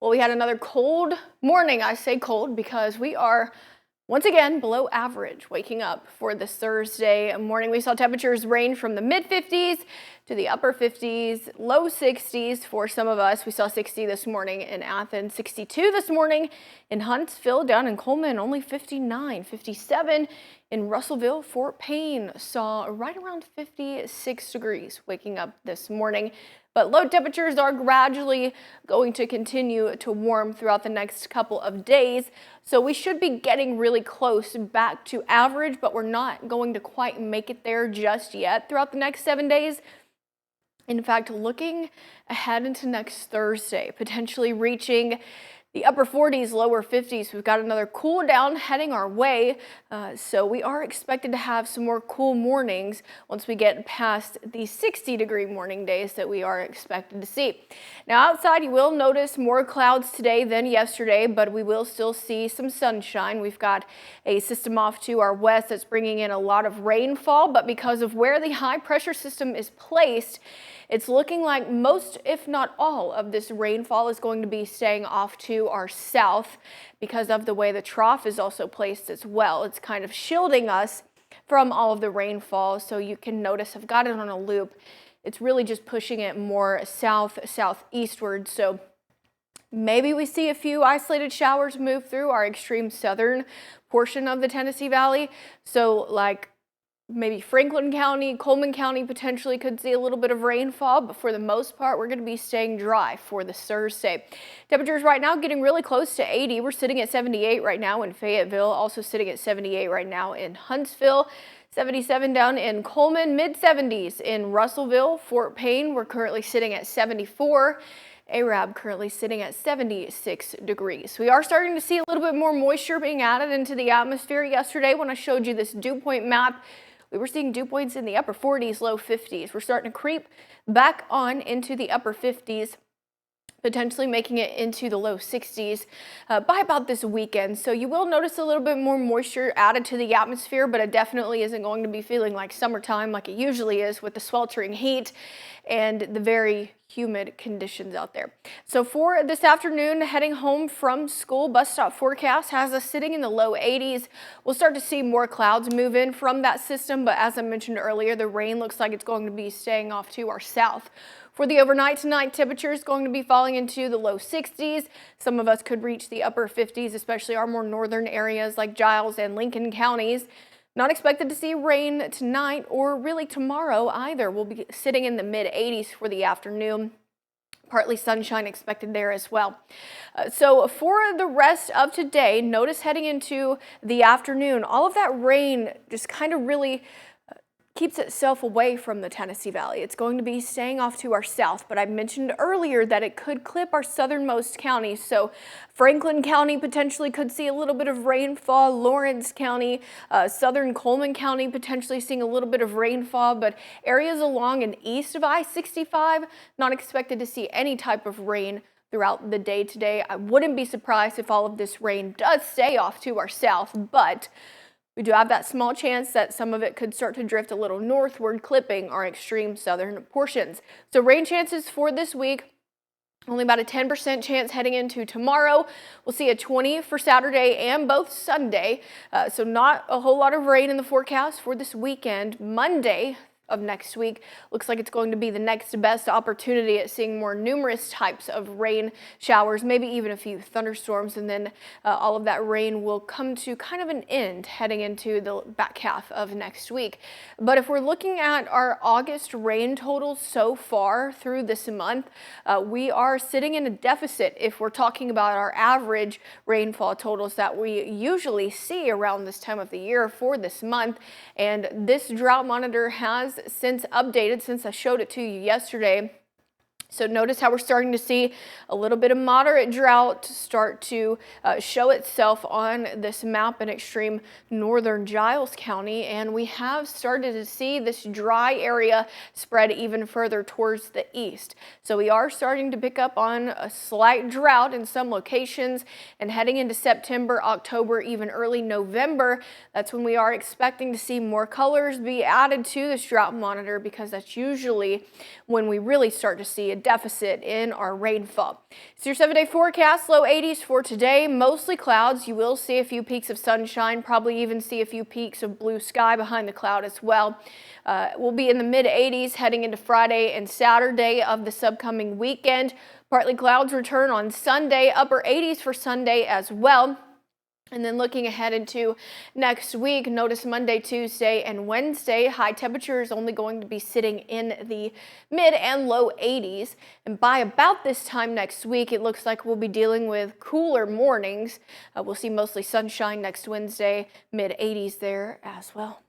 Well, we had another cold morning. I say cold because we are once again below average waking up for this Thursday morning. We saw temperatures range from the mid 50s to the upper 50s, low 60s for some of us. We saw 60 this morning in Athens, 62 this morning in Huntsville, down in Coleman, only 59, 57 in Russellville. Fort Payne saw right around 56 degrees waking up this morning. But low temperatures are gradually going to continue to warm throughout the next couple of days. So we should be getting really close back to average, but we're not going to quite make it there just yet throughout the next 7 days. In fact, looking ahead into next Thursday, potentially reaching the upper 40s, lower 50s. We've got another cool down heading our way. So we are expected to have some more cool mornings once we get past the 60-degree morning days that we are expected to see. Now outside, you will notice more clouds today than yesterday, but we will still see some sunshine. We've got a system off to our west that's bringing in a lot of rainfall, but because of where the high pressure system is placed, it's looking like most, if not all, of this rainfall is going to be staying off to our south because of the way the trough is also placed as well. It's kind of shielding us from all of the rainfall. So you can notice I've got it on a loop. It's really just pushing it more southeastward. So maybe we see a few isolated showers move through our extreme southern portion of the Tennessee Valley. So like maybe Franklin County, Coleman County potentially could see a little bit of rainfall, but for the most part, we're going to be staying dry for this Thursday. Temperatures right now getting really close to 80. We're sitting at 78 right now in Fayetteville, also sitting at 78 right now in Huntsville. 77 down in Coleman, mid 70s in Russellville. Fort Payne, we're currently sitting at 74. Arab currently sitting at 76 degrees. We are starting to see a little bit more moisture being added into the atmosphere. Yesterday when I showed you this dew point map, we were seeing dew points in the upper 40s, low 50s. We're starting to creep back on into the upper 50s, potentially making it into the low 60s by about this weekend. So you will notice a little bit more moisture added to the atmosphere, but it definitely isn't going to be feeling like summertime like it usually is with the sweltering heat and the very humid conditions out there. So for this afternoon, heading home from school, bus stop forecast has us sitting in the low 80s. We'll start to see more clouds move in from that system, but as I mentioned earlier, the rain looks like it's going to be staying off to our south. For the overnight tonight, temperature is going to be falling into the low 60s. Some of us could reach the upper 50s, especially our more northern areas like Giles and Lincoln counties. Not expected to see rain tonight or really tomorrow either. We'll be sitting in the mid 80s for the afternoon. Partly sunshine expected there as well. So for the rest of today, notice heading into the afternoon, all of that rain just kind of really keeps itself away from the Tennessee Valley. It's going to be staying off to our south, but I mentioned earlier that it could clip our southernmost counties. So Franklin County potentially could see a little bit of rainfall. Lawrence County, southern Coleman County potentially seeing a little bit of rainfall, but areas along and east of I-65 not expected to see any type of rain throughout the day today. I wouldn't be surprised if all of this rain does stay off to our south, but we do have that small chance that some of it could start to drift a little northward, clipping our extreme southern portions. So rain chances for this week, only about a 10% chance heading into tomorrow. We'll see a 20 for Saturday and both Sunday. So not a whole lot of rain in the forecast for this weekend. Monday of next week looks like it's going to be the next best opportunity at seeing more numerous types of rain showers, maybe even a few thunderstorms, and then all of that rain will come to kind of an end heading into the back half of next week. But if we're looking at our August rain totals so far through this month, we are sitting in a deficit if we're talking about our average rainfall totals that we usually see around this time of the year for this month. And this drought monitor has since updated since I showed it to you yesterday. So notice how we're starting to see a little bit of moderate drought start to show itself on this map in extreme northern Giles County, and we have started to see this dry area spread even further towards the east. So we are starting to pick up on a slight drought in some locations, and heading into September, October, even early November, that's when we are expecting to see more colors be added to this drought monitor, because that's usually when we really start to see a deficit in our rainfall. It's your 7-day forecast. Low 80s for today. Mostly clouds. You will see a few peaks of sunshine, probably even see a few peaks of blue sky behind the cloud as well. We'll be in the mid 80s heading into Friday and Saturday of this upcoming weekend. Partly clouds return on Sunday. Upper 80s for Sunday as well. And then looking ahead into next week, notice Monday, Tuesday, and Wednesday, high temperatures only going to be sitting in the mid and low 80s. And by about this time next week, it looks like we'll be dealing with cooler mornings. We'll see mostly sunshine next Wednesday, mid 80s there as well.